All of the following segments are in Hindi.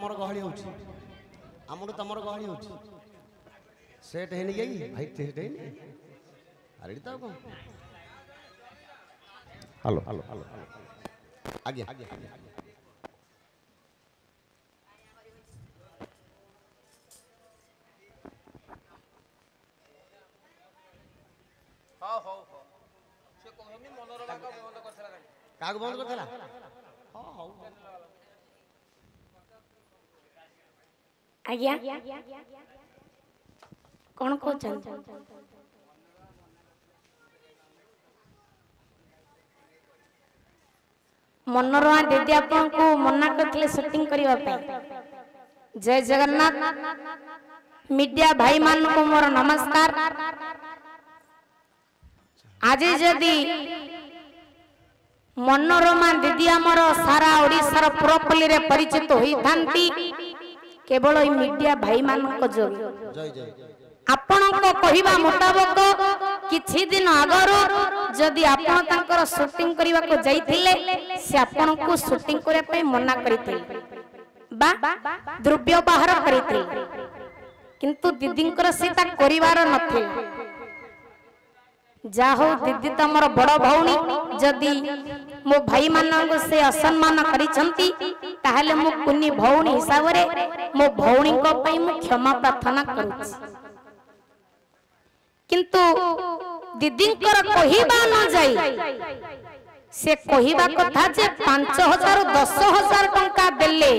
तमर गहली हो आमर तमर गहली हो सेट है नहीं गई भाई सेट है नहीं अरे तो कौन हेलो हेलो हेलो आगे आगे हां हां से कहमी मनोरमा का बंद करथला काग बंद करथला हां हां आज्ञा कौन कहछन मनोरमा दीदी आपन को मना करथले शूटिंग करिवा पे जय जगन्नाथ मीडिया भाई मान को मोर नमस्कार आज जदि मनोरमा दीदी आमर सारा ओडिशार पुरपल्ली रे परिचित होई थांती केवल मीडिया भाई मान को जोगी आपण को कहिबा मुताबिक किछि दिन आगरो जदि आपण तांकर शूटिंग करिवा को जाइथिले से आपण को शूटिंग करे पे मना करिथिले बा द्रव्य बाहर करिथिले किंतु दीदींकर सीता करिवार नथिल जा हो दीदी तमर बड़ भौणी जदि मो भाई मानन से असम्मान करिसंती ताहले मो कुनी भौणी हिसाब रे मो भौणी को पई मो क्षमा प्रार्थना करूछी किंतु दीदींकर कहिबा न जाई से कहिबा कथा जे 5000 10,000 टंका देले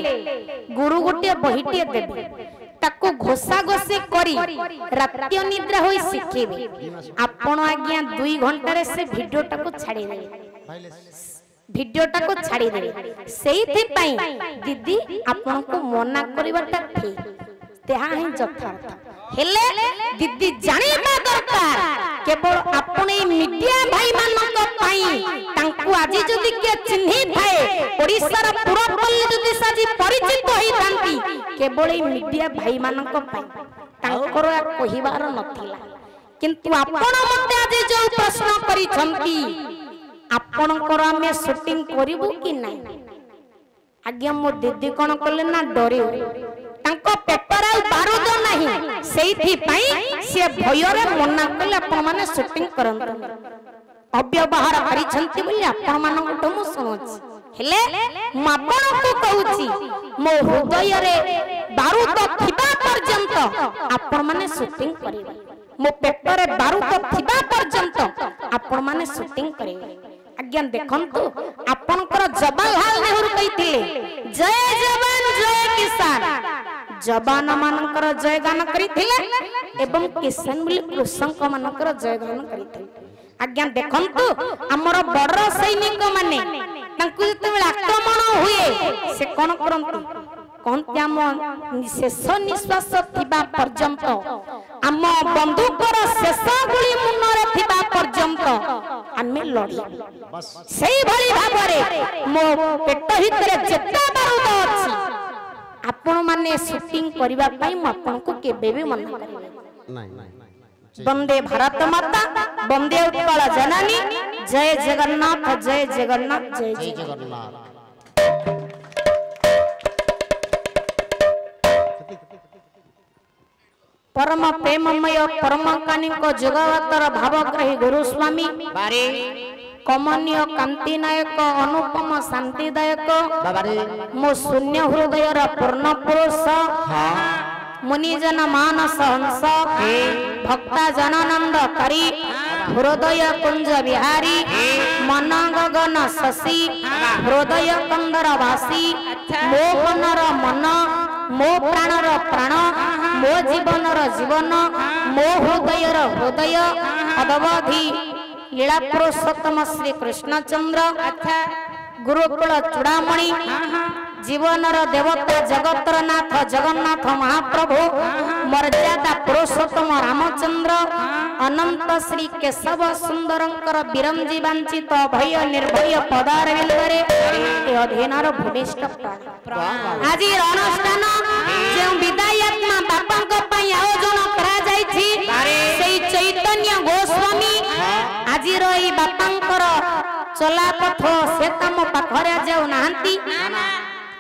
गुरु गोटे बहिटिए देबे ताको घोषा घोषे करी रात्रि निद्रा होई शिखेबे आपण आज्ञा 2 घंटा रे से वीडियो टाको छाड़ी देबे वीडियो टाको छाड़ी देबे सेहिथि पई दीदी आपण को मना करबाटा ठीक तेहा ही यथार्थ हेले दीदी जानिबा दरकार केवल आपण ए मीडिया भाई मानक पई तांकु आजि जदि के चिन्हि थाए ओडिसा रा पूरा पल्ली जदि साजी परिचित होई थांती केवल ए मीडिया भाई मानक पई तांकर कहिबार नथिला किंतु आपण मते आजि जो प्रश्न करि छंती आपणकर हमें शूटिंग करिबु कि नै आज्ञा मो दीदी कोन कले ना डरे तांको पेपर आ बारूद नाही सेइथि पई से भय रे मना कले आपण माने शूटिंग करंत अव्यवहार करि छंती बोली आपण मानन को मु सुनोछि हेले मु आपण को कहूछि मो हृदय रे बारूद थिबा पर्यंत आपण माने शूटिंग करिवे मो पेपर रे बारूद थिबा पर्यंत आपण माने शूटिंग करिवे आज्ञा देखंतु आपनकर जवाहरलाल नेहरू कहिथिले जय जवान जय किसान जवान मानकर जय गान करिथिले एवं किसान बोली कृषक मानकर जय गान करिथिले आज्ञा देखंतु हमर बड़ सैनिक माने तांकु जते आक्रमण हुए से कोन करंतु कोनते आम शेष निश्वास थिबा पर्यंत आम बंदूकर शेष गुली मुनरे थिबा पर्यंत आमे लड़ी सेही भली भाबरे मो पेट भितरे जेते बारूद अछि आपण माने शूटिंग करिबा पई म आपण को केबे भी मना करिवे नहीं वंदे भारत माता वंदे उत्कल जननी जय जगन्नाथ जय जगन्नाथ जय जगन्नाथ परम प्रेममय परम कानी को जुगावतर भावग्रही गुरु स्वामी बारे कमनीय कांति नायक अनुपम शांतिदायक मो शून्य हृदय पूर्ण पुरुष मुनिजन मानस हंस भक्ता जनानंदकारी हृदय कुंज बिहारी मन गगन शशि हृदय कंदर वासी मो मनर मन मो प्राणर प्राण मो जीवनर जीवन मो हृदयर हृदय अदवधि लीला पुरुषोत्तम श्री कृष्णचंद्र गुरुकुल चूड़ामणि जीवनर देवता जगतर नाथ जगन्नाथ महाप्रभु मर्यादा पुरुषोत्तम रामचंद्र अनंत श्री केशव सुंदरंकर विरंजी वांछित भय निर्भय पदारविंदरे ए अधीनर भूमिष्ठ प्राण आज अनुष्ठान जो विदायात्मा बापा को पई आयोजन करा जायछि सेई चैतन्य गोस्वामी आज रही बापांकर चला पथ से तम पाखरे जाऊ नांती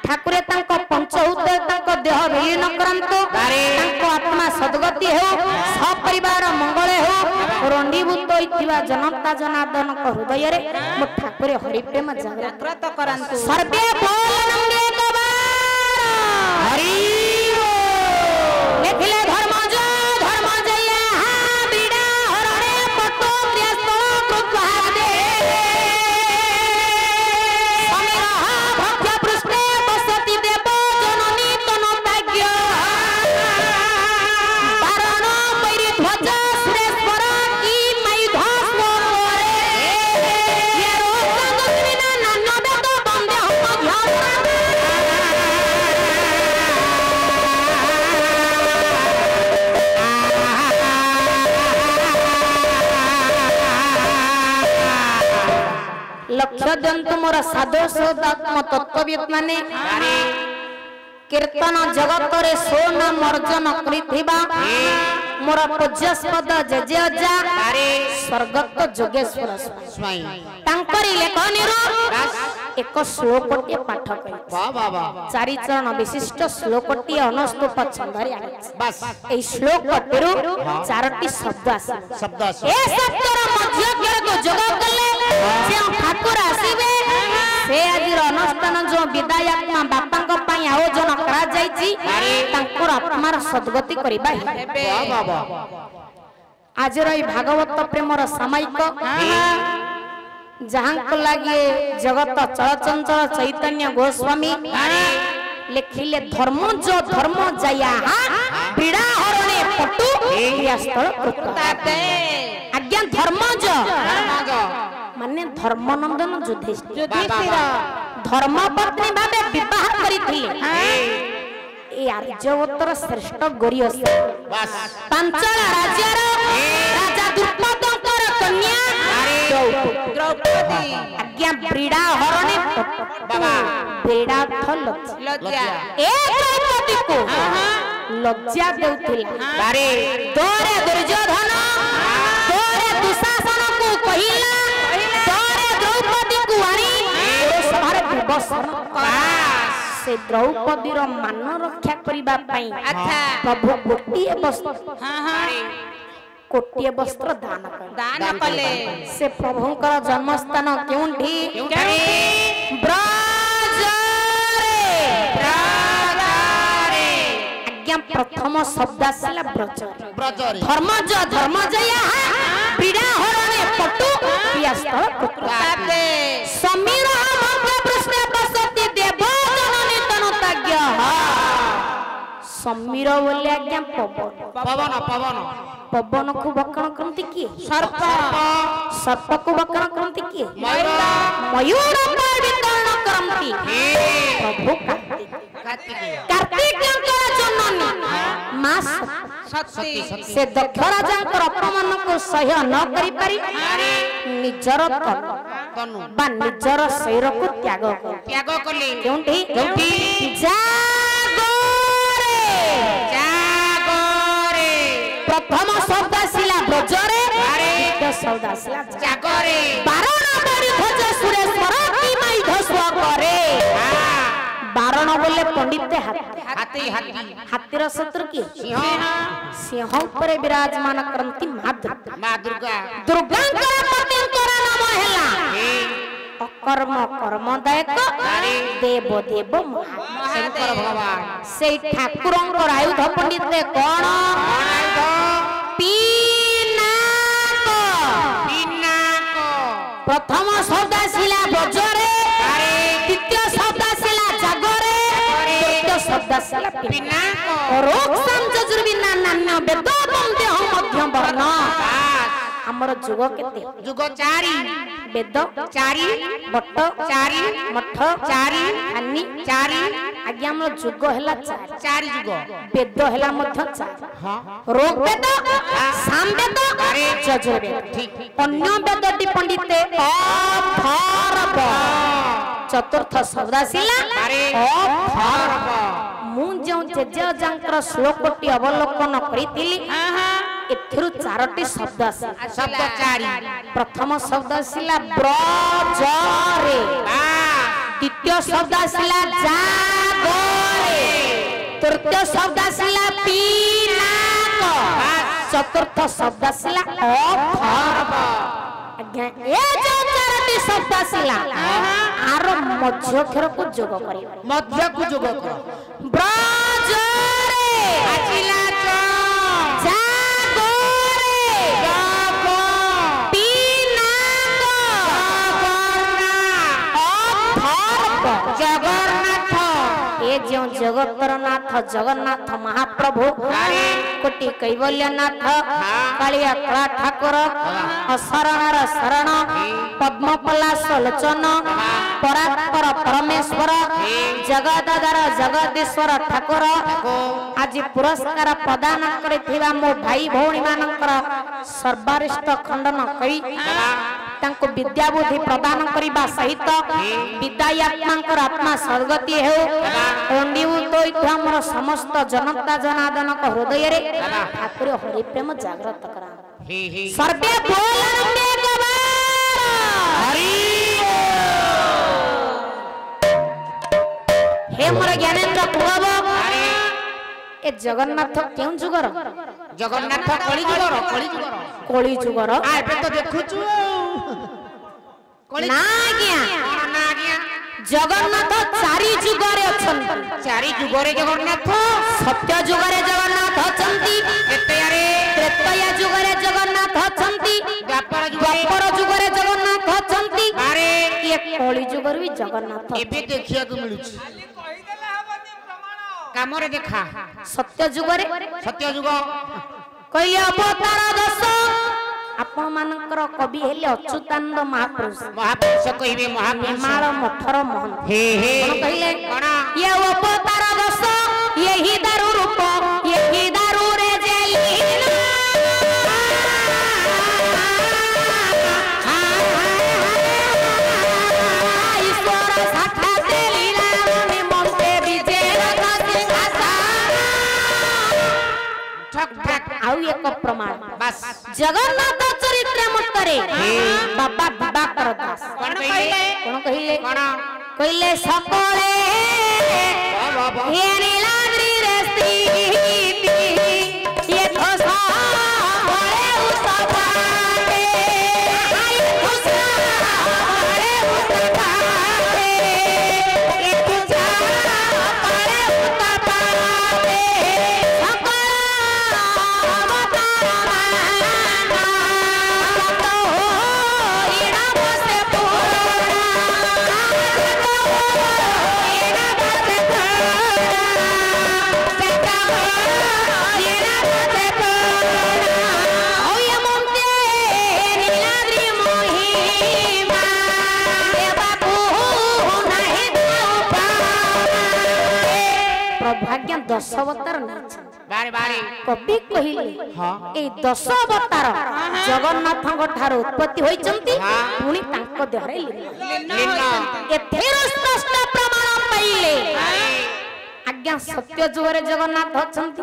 ठाकुरे तांको पंचहुत देह विलीन करंतु तांको आत्मा सद्गति हो सपरिवार मंगल हो रंडीभूत होइथिबा जनता जनार्दन को हृदय रे मो ठाकुर हरि प्रेम जागृत करंतु सर्वे बोलंगे कबार हरि लेखिले धर्मज धर्मजया बिडा हरणे पटो क्रियास्त कृत्वादे समीरः भक्त्य पृष्ठे बसति देव जननी तनोताज्ञ बारण पैरी ध्वज सुरेश्वर की मयुध स्वरे ये रोगविना नान्य वेद वंदे हम लक्ष्य जंतु मोर साधु सदात्म तत्वविद माने कीर्तन जगत रे सोन अर्जन करिथिबा मोर पूज्यस्पद जजे अजा स्वर्गत जोगेश्वर स्वामी तांकरी लेखनी एक श्लोकटी पाठ करी चारि चरण विशिष्ट श्लोकटी अनुस्तुप छंदरे बस ए श्लोकटी चारटी शब्द आसी ए शब्दर मध्य को जोग कले जे ठाकुर आसीबे से आजिर अनुष्ठान जो विदायात्मा बापांक पई आयोजन करा जाईची तांकर आत्मार सद्गति करिबा आजिर ई भागवत प्रेमर सामायिक जहां को लागे जगत चलचंचल चैतन्य गोस्वामी लिखिले धर्म जो धर्म जया पीड़ा हरणे पटु क्रियास्थल कृताते आज्ञा धर्म जो माने धर्मनंदन युधिष्ठिर धर्मपत्नी भावे विवाह करिथिले ए आर्यवतर श्रेष्ठ गोरियस पांचल राज्यर राजा द्रुपदकर कन्या द्रौपदी आज्ञा ब्रीड़ा हरणे बेड़ा थल लज्जा ए द्रौपदी को लज्जा देउथिला अरे तोरे दुर्योधन तोरे दुशासन को कहिला तोरे द्रौपदी को आनी सभारे विवसन से द्रौपदी रो मान रक्षा करिबा पई अच्छा प्रभु गोटिए वस्त्र कोटिए वस्त्र दान कले से प्रभुंकर जन्मस्थान केउंठी ब्रज आज्ञा प्रथम शब्द आसला ब्रज धर्मज धर्मजया पीड़ा हरणे पटु क्रियास्थल कृताते समीर भक्त्य पृष्ठे बसति देव जननी तनोताज्ञ समीर बोले आज्ञा पवन पवन पवन पवन को भक्षण करती किए सर्प सर्प को भक्षण करती किए मयूर विकर्ण करती प्रभु कार्तिक जननी मां सती से दक्ष राजा अपमान को सह्य न करि पारी निजर तनु बा निजर शरीर को त्याग कले केउंठी प्रथम शब्द आसिला ब्रजरे द्वितीय शब्द आसिला जागरे बारण बड़ी ध्वज सुरेश्वर की मयुध स्वरे बारण बोले पंडित हाथी हाथीर शत्रु की सिंह ऊपर विराजमान करंती मां दुर्गा दुर्गांकर पतिंकर नाम हैला अकर्म कर्मदायक देव देव महाशंकर भगवान से ठाकुरंकर आयुध पंडित रे कोन प्रथम शब्द आसिला ब्रजरे द्वितीय शब्द आसिला जागरे तृतीय शब्द आसिला पिनाक रोग संजजुर्बिना नान्य वेद वंदे हम मध्य वर्ण हमर जुग केते जुग 4 वेद 4 बट 4 मठ 4 खानी 4 आज्ञा हमर जुग हैला 4 जुग वेद हैला मध्य 4 हां रोग वेद साम वेद जजुर वेद ठीक अन्य वेद डी पंडिते अथर्व चतुर्थ शब्द आसिला अथर्व मु जो जेजे जंकर श्लोकटी अवलोकन करितिली एथिरु 4टी शब्द शब्द 4 प्रथम शब्द आसिला ब्रजरे द्वितीय शब्द आसिला जागरे तृतीय शब्द आसिला पिनाक चतुर्थ शब्द आसिला अथर्व आज्ञा ए जो चारोटी शब्द आसिला आर मध्य अक्षर को जोग करियो मध्य को जोग करो ब्रज रे आजिला जागो रे जागो पिनाक जगन्नाथ ए जो जगतर नाथ जगन्नाथ महाप्रभु कोटि कैवल्यनाथ कालिया कला ठाकुर अशरणर शरण पद्मपलाश लोचन परात्पर परमेश्वर जगदाधार जगदीश्वर ठाकुर आज पुरस्कार प्रदान करिथिबा मो भाई भौणी मानकर सर्वरिष्ठ खंडन करी तांको विद्या बुद्धि प्रदान करिबा सहित विद्याय आत्मांकर आत्मा सद्गति हेउ अंडीभूत होइथवा हमर समस्त जनता जनार्दन को हृदय रे ठाकुर हरि प्रेम जागृत करा सर्वे बोलन हरि हे मोर ज्ञानेन्द्र कुहब ए जगन्नाथ केउ जुगर जगन्नाथ कली जुगर आ एबे तो देखुछु ना आज्ञा ना आज्ञा जगन्नाथ चारि जुगरे अछन चारि जुगरे जगन्नाथ सत्य जुगरे जगन्नाथ अछंती त्रेतया जुगरे जगन्नाथ अछंती द्वापर जुगरे जगन्नाथ अछंती अरे ये कली जुगर भी जगन्नाथ एबे देखिया को मिलुछ ଖାଲି କହିଦେଲେ ହବନି ପ୍ରମାଣ कामरे देखा सत्य जुगरे सत्य जुग कहले अवतार दश आपण मानकर कवि हेले अच्युतानंद महापुरुष महापुरुष कहिबे महापुरुष हिमाल मठर मोहन हे हे कोन कहले कोन ये अवतार दश यही दारू रूप यही दारू रे जेलीना ईश्वर साक्षात लीला में ममते विजय रखति आशा ठक ठक आउ एक प्रमाण बस जगन्नाथ चरित्र मतरे बाबा दिवाकर दास कोन कहिले कोन कहले कोन कहले सकले हे नीलाद्रि रे स्थिति ये धोसा बड़े उत्पाते आई धोसा बड़े उत्पाते ये धोसा बड़े उत्पाते सकल अवतार माना तो इना बसे पूर्ण प्रभाग्य 10 अवतार बारे बारे कवि कहिले ए 10 अवतार जगन्नाथଙ୍କ ଠାରୁ उत्पत्ति होइचंती पुणी तांको देहरे लीला एथेर स्पष्ट प्रमाण पाइले आज्ञा सत्य जुगरे जगन्नाथ अछंती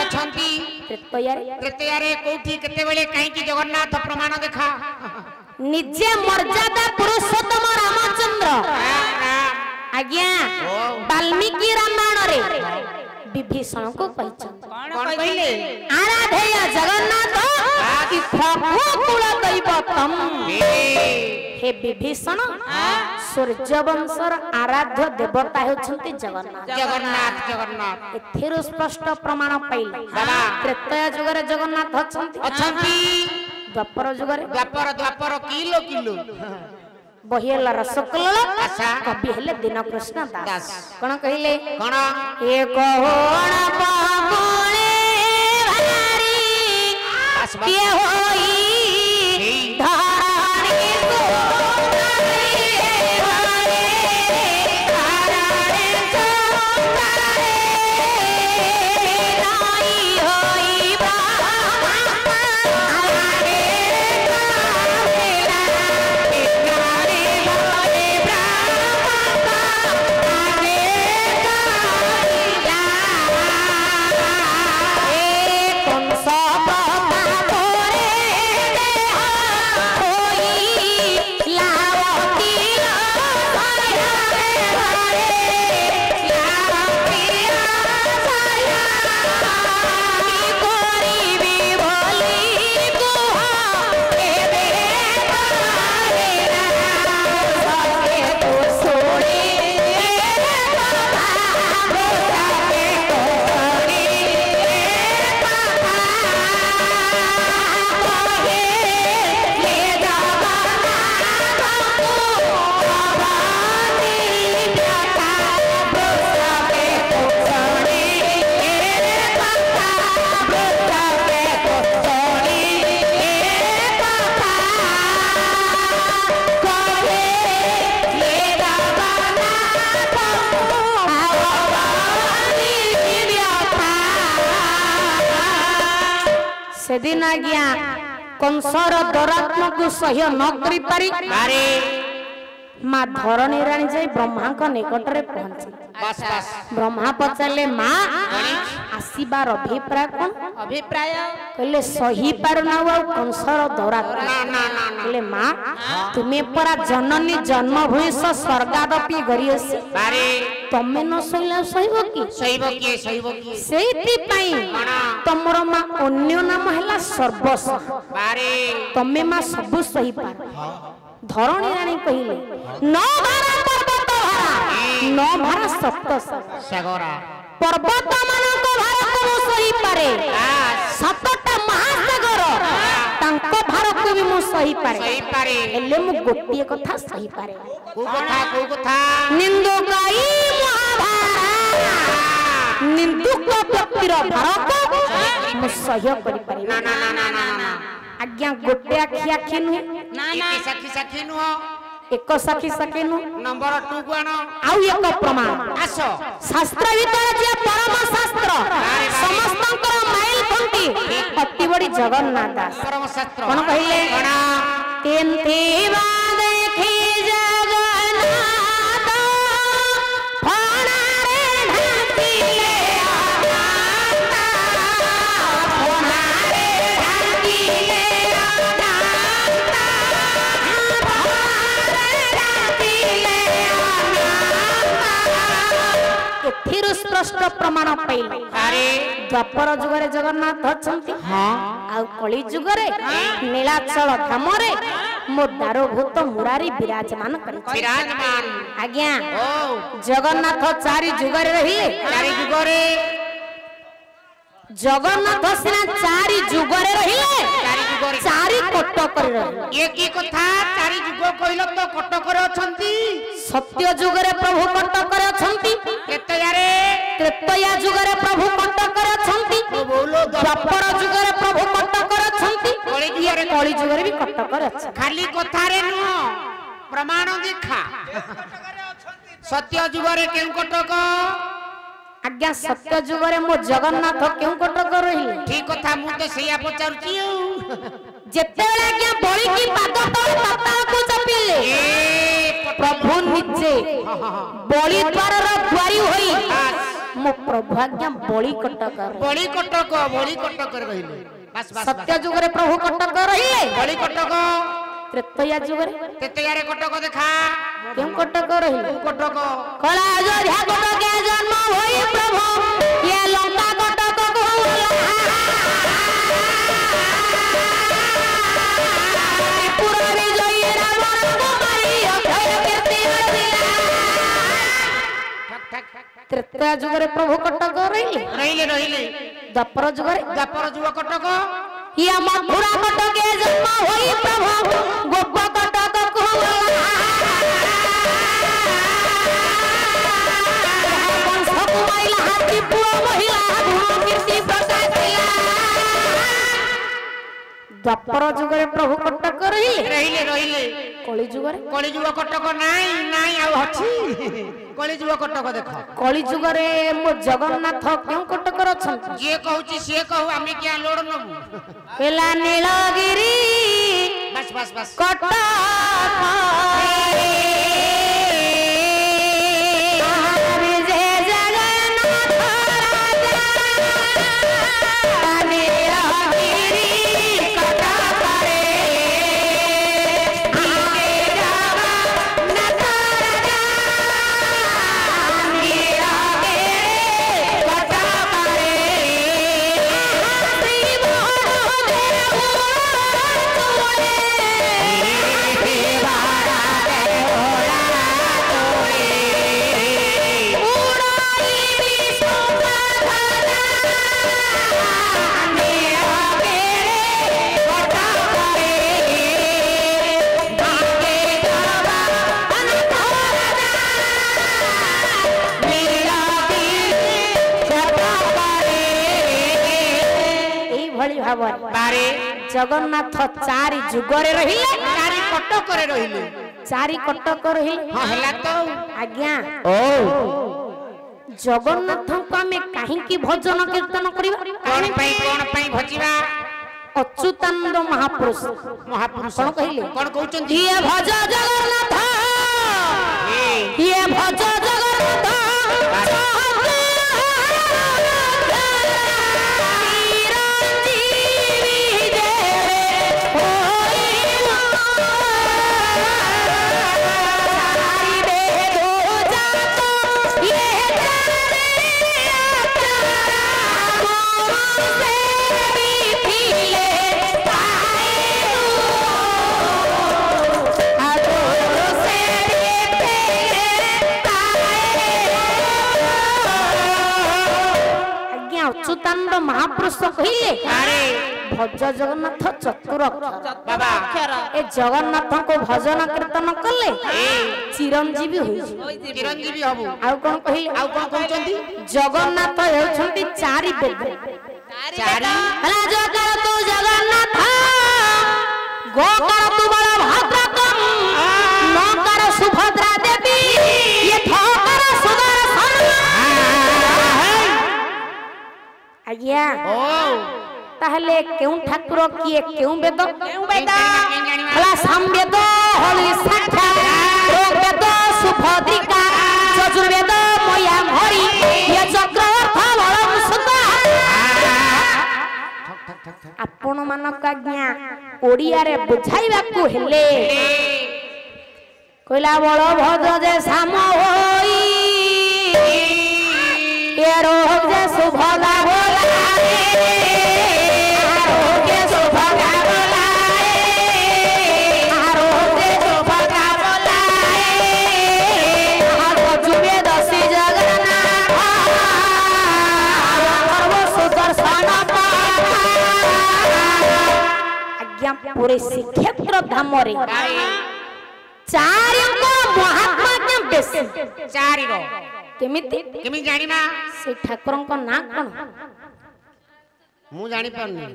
अछंती त्रेतयारे कोठी केते बेले काई की जगन्नाथ प्रमाण देखा निजे मर्यादा पुरुषोत्तम रामचंद्र आज्ञा वाल्मीकि रामायण रे विभीषण को कहछन कोन कहिले आराधेय जगन्नाथ कि प्रभु कुल दैवतम हे विभीषण सूर्य वंशर आराध्य देवता होछंती जगन्नाथ जगन्नाथ एथिर स्पष्ट प्रमाण पाइले त्रेतया जुगरे जगन्नाथ अछंती द्वापर जुगरे द्वापर किलो बहिला रसकल कवि हेले दीनकृष्ण दास कोन कहिले कोन ए कोण बाबुले भारी ये होई धारी सुंदरी भारी धारे सुंदरी नाई होई बाबा आगे सेदिन आज्ञा कंसर दौरात्मक सह्य न करि पारि माँ धरणी राणी जाई ब्रह्मा को निकट रे पहुंची बस बस ब्रह्मा पचारे माँ आसीबार अभिप्राय कौन अभिप्राय कहले सही पार ना कंसर दौरात्मक ना ना ना कहले माँ तुम्हें परा जननी जन्म भूष स्वर्गादपि गरियसी बारे तमे न सहिला सहिबो की सहीबो किए सेति पई तमरो माँ अन्य नाम हैला सर्वस बारे तमे माँ सब सही पार धरणी रानी कहिले न भारा पर्वत भारा न भारा सप्त सागरा पर्वत मानक भारा को सही पारे सतटा महासागर तांको भार को भी मु सही पारे हेले मु गोटिए कथा सही पारे को कथा निंदो गाई महाभारा निंदुक व्यक्तिर भार को मु सह्य करि पारे ना ना ना ना ना ना आज्ञा गोटे आखि आखि नुहे ना ना साखी नुह एक साखी नु नंबर 2 को आनो आउ एक प्रमाण आसो शास्त्र भीतर जे परम शास्त्र समस्तंकर माइल खुंटी अति बड़ी जगन्नाथ दास परम शास्त्र कोन कहिले कोना तेंते देखि जगन्नाथ फणारे ढाकिले स्पष्ट प्रमाण पाइले द्वापर जुगरे जगन्नाथ अछंती आ कली जुगरे नीलाचल धामरे मो दारभूत मुरारी विराजमान करिछि विराजमान आज्ञा जगन्नाथ चारि जुगरे रहिए चारि जुगरे जगन्नाथ सिना चारि जुगरे रहिए चारि कटक रे ये की कथा चारि जुग कहिलो तो कटक रे अछंती सत्य जुगरे प्रभु कटक रे अछंती केतयारे त्रेतया जुगरे प्रभु कटक रे अछंती द्वापर जुगरे प्रभु कटक रे अछंती कली जुगरे भी कटक रे अछ खाली कथा रे नु प्रमाण देखा सत्य जुगरे केउ कटक आज्ञा सत्य जुगरे मो जगन्नाथ केउ कटक रहिले ठीक कथा मु तो सेया पचारुची जेतेबेले आज्ञा बळी की पाद तळ पाताल को चपिले प्रभु निजे बळी द्वार र द्वारी होई मो प्रभु आज्ञा बळी कटक रहिले बस बस सत्य जुगरे प्रभु कटक रहिले बळी कटक त्रेतया जुगरे तेतयारे कटक देखा केउ कटक रहिले कटक कला अयोध्या कटक के जन्म होई प्रभु ये लंका कटक को पूरा विजयी रावण को मारी अक्षय कीर्ति त्रेतया जुगरे प्रभु कटक रहिले द्वापर जुग कटक ये मथुरा कटक के जन्म होई प्रभु गोप कटक को महिला हाथी पुआ महिला गुण कीर्ति प्रकाशिला द्वापर जुगरे प्रभु कटक रहिले कली जुग कटक नाई आ हछि कली जुग कटक देख कली जुगरे मो जगन्नाथ केउ कटक रछन जे कहूची से कहू आमे क्या लोड नबु केला नीलगिरी बस बस बस कटक जगन्नाथ चारि जुगरे रहिले चारि कटक रे रहिले चारि कटक रहिले हां हला तो आज्ञा जगन्नाथ को हमें काहे की भजन कीर्तन करिबा कोन पई भजिबा अच्युतानंद महापुरुष महापुरुष कौन कहले कौन कहउचंती ये भज जगन्नाथ ये भज जगन्नाथ अच्युतानंद महापुरुष कहले अरे भज जगन्नाथ चतुर बाबा ए जगन्नाथ को भजन कीर्तन कले चिरंजीवी होई चिरंजीवी हबु आउ कोन कहले आउ कोन कहउचंती जगन्नाथ हेउछंती चारि वेद चारि हला जगर तू जगन्नाथ गोकर तू बलभद्र नकर सुभद्रा देवी ये ठोकर सुदर्शन आज्ञा ओ ताहले केउं ठाकुर किए केउं वेद हला सामवेद हली साक्षा वेद सुभद्रिका चतुर्वेद मया भरी ये चक्रवर्थ बलम सुता आपण मानक आज्ञा ओडिया रे बुझाइबा को हेले कइला बलभद्र जे साम होई ये रोग जे सुभद्रा पूरे श्रीक्षेत्र धाम रे चारि महात्मा के बेसी चारि रो केमिति केमि जानिमा से ठाकुर को ना कोन मु जानि पारनी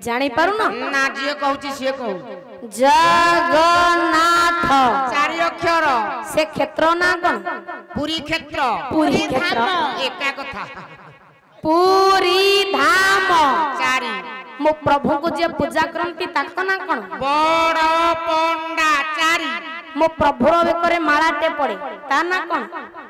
जानि पारु न ना जिए कहउची से कहू जगन्नाथ चारि अक्षर से क्षेत्र ना कोन पुरी क्षेत्र पुरी क्षेत्र एका कथा पुरी धाम चारि मो प्रभु को जे पूजा करंती ताको ना कोन बड़ पंडा चारि मो प्रभुर बेकरे मालाटे पड़े ता ना कोन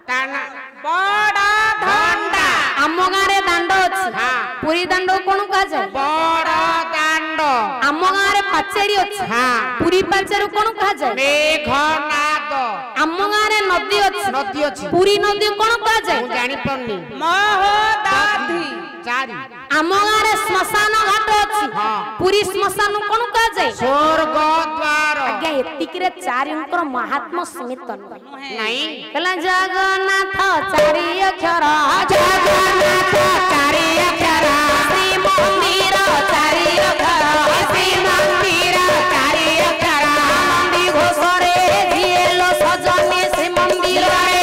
ताना बड़ धंडा आम गारे दांड अछि हां पुरी दांड कोन कहा जाय बड़ दांड आम गारे पाचेरी अछि हां पुरी पाचेरी कोन कहा जाय मेघनाद आम गारे नदी अछि नदी अछि पुरी नदी कोन कहा जाय मु जानि पड़नी महोदाधि चारि आम गारे श्मशान घाट अछि हां पुरी श्मशान कोन कहा जाय स्वर्ग द्वार आज्ञा एतिकरे चारिंकर महात्मा समित नहीं कला जगन्नाथ चारि अक्षर जगन्नाथ चारि अक्षर श्री मंदिर चारि अक्षर श्री मंदिर चारि अक्षर मंदिर घोषरे जिएलो सजनी श्री मंदिर रे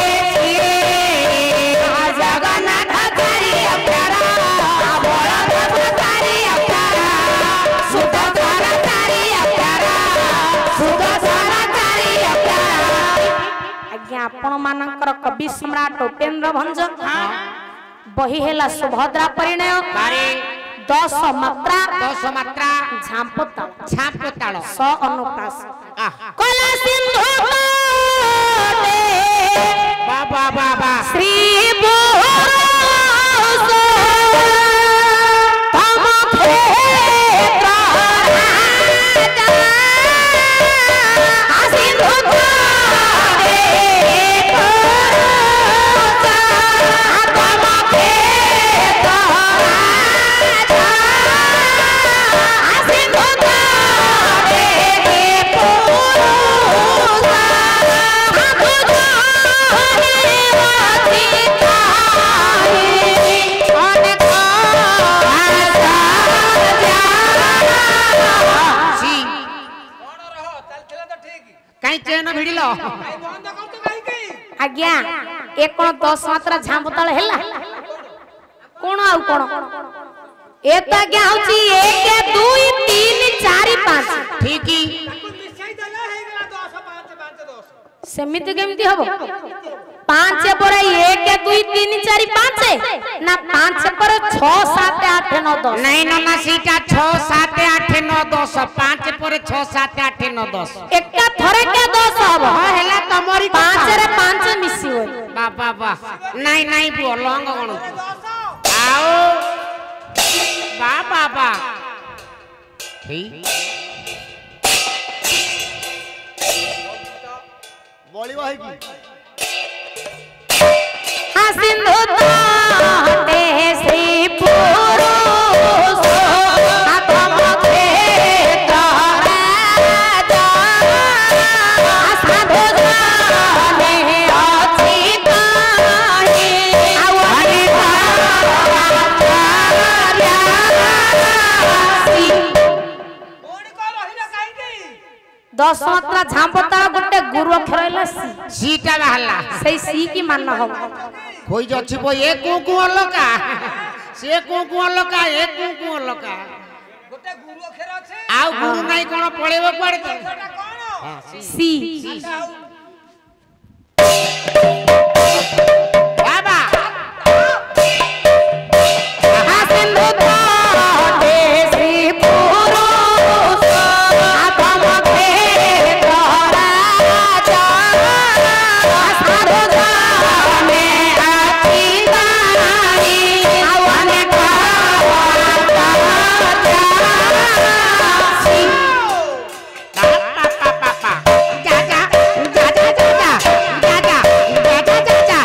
जगन्नाथ चारि अक्षर बलभद्र चारि अक्षर सुभद्रा चारि अक्षर सुदर्शन चारि अक्षर आज्ञा आपण मानकर कवि सम्राट उपेंद्र भंजन बही हेला सुभद्रा परिणय बारे 10 मात्रा झांप ताल स अनुप्रास आह कला सिंधु तटे बाबा बाबा श्री बोस तम क्षेत्र राजा सिंधु तटे तम क्षेत्र राजा सिंधु तटे पुरुष सी କଣ ରହ ଚାଲିଥିଲା ତ ଠିକ କାଇଁ ଚେନ ଭିଡିଲ ଭାଇ ବନ୍ଦ କରୁଛ କାହିଁକି आज्ञा एक कोन 10 मात्रा झांपताल हेला कोन आउ कोन ए त आज्ञा होची 1 2 3 4 5 ठीक ତାକୁ ମିଶାଇ ଦେଲେ ହେଇଗଲା 10 5 5 10 ସେମିତି କେମିତି ହବ ପାଞ୍ଚ ପରେ 1 2 3 4 5 ନା 5 ପରେ 6 7 8 9 10 नहीं नना सीटा 6 7 8 9 10 5 पर 6 7 8 9 10 एका थरे के 10 हबो हां हैला तमरी 5 रे 5 मिसियो बाबा बा नहीं नहीं पुओ लंग गणु आओ बा बाबा ठीक बड़ी भाई की हां सिंधु ताटे श्री पुरुष आत्म के राजा साधु जाने अछि ताहि आवने दस मात्रा झांपता गोटे गुरु अक्षर हैला सीटा बहला सही सी की मान हो कोई जछि बो ए कु अलका से कु अलका ए कु अलका गोटे गुरु अक्षर আছে आउ गुरु नहीं कोन पळेबो पड़े সেটা কোন सी बाबा सिंधु ताटे श्री पुरुष आत्म के राजा साधु जाने अछि ताहि आवने जा जा जा जा जा जा जा जा जा जा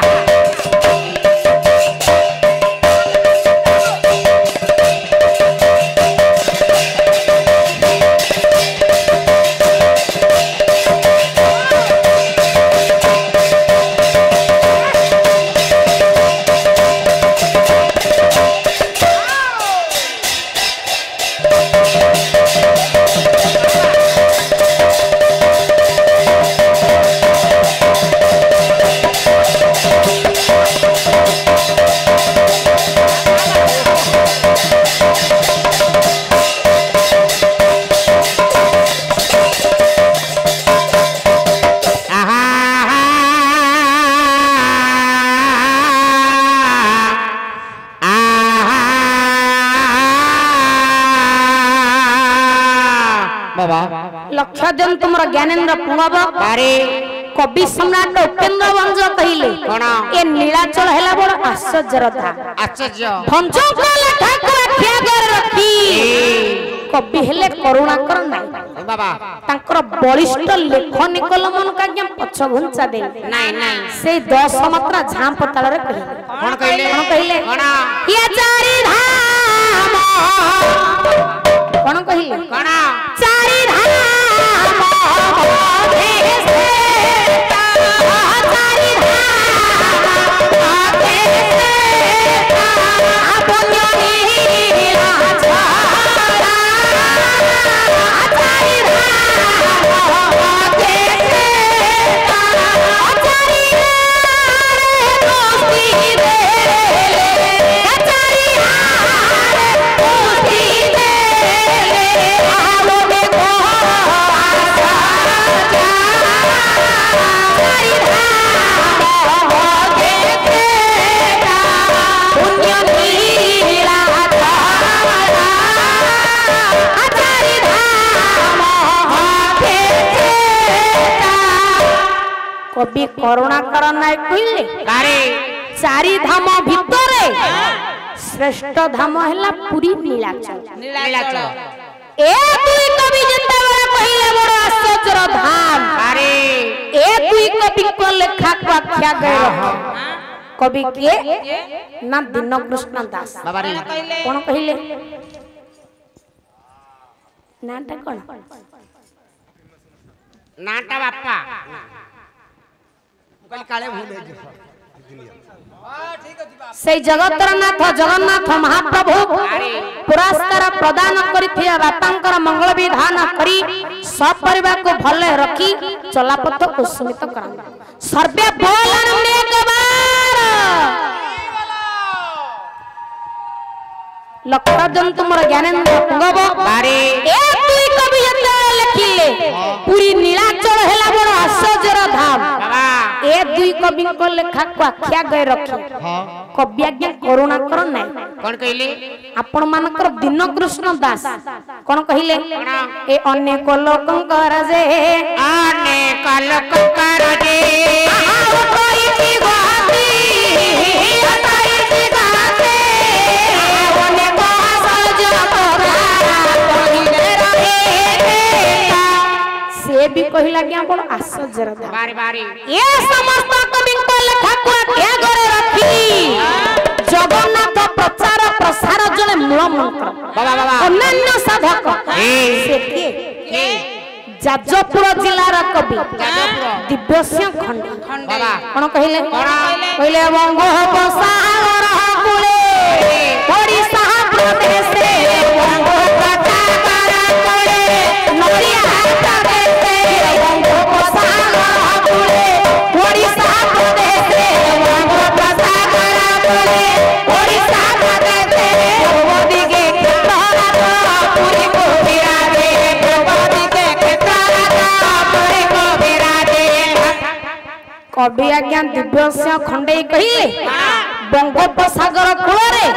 लक्ष्य दिन तुमरा ज्ञानेन्द्र पुंगब अरे कवि सम्राट उपेन्द्र वंश कहिले कोन ए नीलाचल हैला बड़ आश्चर्यर था आश्चर्य भंज को लेखा को रखिया कर रखी कवि हेले करुणाकर नाही बाबा तांकर बलिष्ठ लेखनी कलमन काज्ञा पछ घुंचा दे नहीं नहीं से 10 मात्रा झांप तळ रे कहिले कोन कहले कोन या चारि धाम कोन कहिले कोन चारि धाम देश चारि धाम देश अपनी राजा चारि धाम देश चारि दोस्ती दे चारि दोस्ती दे आलो देखो कवि करुणाकर नाय कहले कारे चारि धाम भितरे श्रेष्ठ धाम हैला पुरी नीलाचल नीलाचल ए दुई कवि जेतेबेला कहले बड़ आश्चर्य धाम कारे ए दुई कवि को लेखा को आख्या गए रह कवि के ना दीन कृष्ण दास बाबा रे कोन कहले नाटा कोन नाटा बापा कल काले भूल हां ठीक अछि बाप से जगतर नाथ जगन्नाथ महाप्रभु पुरस्कार प्रदान करिथिया बापांकर मंगल विधान करी सब परिवार को भले रखी चलापथ कुसुमित करा सर्वे बोलन एक बार लक्ष्य जन तुमर ज्ञानेन्द्र पुंगब बारे ए दुई कवि जते लिखिले पूरी नीलाचल हैला बड़ आश्चर्य धाम बाबा ए दुई कवि को लेखा को आख्या गए रखी हां कवि आज्ञा करुणा कर नै कोन कहले आपण मानकर दिन कृष्ण दास कोन कहिले ए अनेक लोकंकर जे अनेक लोकंकर जे कोई की गाती अताई की गाते अनेक सहज पधारा कहिले रहे से भी कहिला कि आपण आश्चर्य बारी बारी ये समस्त कवि को लेखा को क्या करे रखी जगन्नाथ प्रचार प्रसार जने मूल मंत्र बाबा बाबा अन्य साधक से किए जाजपुर जिलार कवि दिव्यसिंह खंडे बाबा कोन कहिले कहिले बंगोपसागर कुले ओडिशा प्रदेशे बंगोपसागर कुले नरिया प्रदेशे बंगोपसागर कुले ओडिशा प्रदेशे बंगोपसागर कुले ओडिशा प्रदेशे ओदिगे क्षेत्रराज पुरी को विराजे ओदिगे क्षेत्रराज पुरी को विराजे कवि आज्ञा दिव्यसिंह खंडे कहिले बंगोपसागर कूଳରେ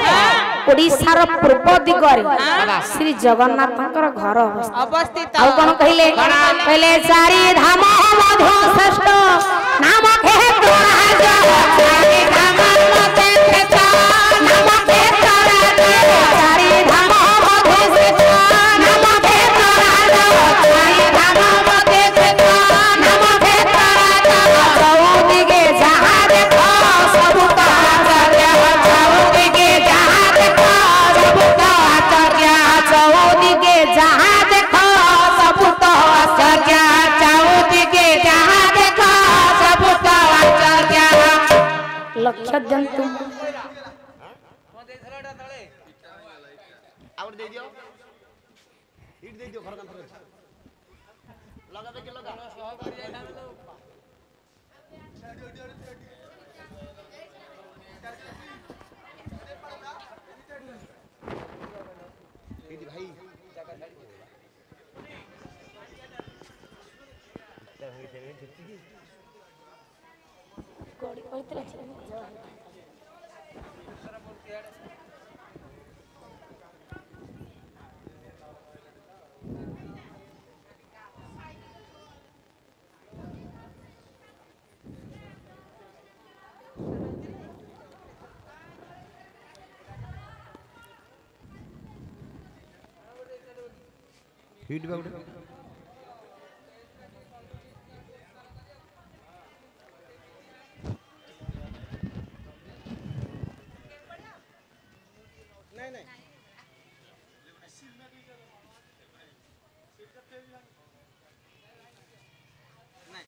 ओडिशार पूर्व दिगरे श्री जगन्नाथଙ୍କର घर अवस्थित ଆଉ କଣ କହିଲେ କହିଲେ ଚାରି ଧାମ ମଧ୍ୟ ଶ୍ରେଷ୍ଠ ନାମ କ୍ଷେତ୍ରରାଜ ଚାରି ଧାମ ମଧ୍ୟ ଶ୍ରେଷ୍ଠ ନାମ କ୍ଷେତ୍ରରାଜ ଚାରି ଧାମ ମଧ୍ୟ ଶ୍ରେଷ୍ଠ ନାମ କ୍ଷେତ୍ରରାଜ ଚାରି ଧାମ ମଧ୍ୟ ଶ୍ରେଷ୍ଠ ନାମ କ୍ଷେତ୍ରରାଜ ଚଉଦିକେ ଯାହା ଦେଖ ସବୁ ତ ଆଚାର୍ଯ୍ୟ ଚଉଦିକେ ଯାହା ଦେଖ ସବୁ ତ ଆଚାର୍ଯ୍ୟ ଚଉଦିକେ ଯାହା ଦେଖ ସବୁ ତ ଆଚାର୍ଯ୍ୟ ଚଉଦିକେ ଯାହା ଦେଖ ସବୁ ତ ଆଚାର୍ଯ୍ୟ ଲକ୍ଷ୍ୟ ଦିଅନ୍ତୁ ଆଉ ଦେଇ ଦିଅ ଇଟ ଦେଇ ଦିଅ ଘର କାନ୍ଥରେ ଲଗା ଦେଖି ଲଗା ଏଇଠି ଭାଇ हिट बाउड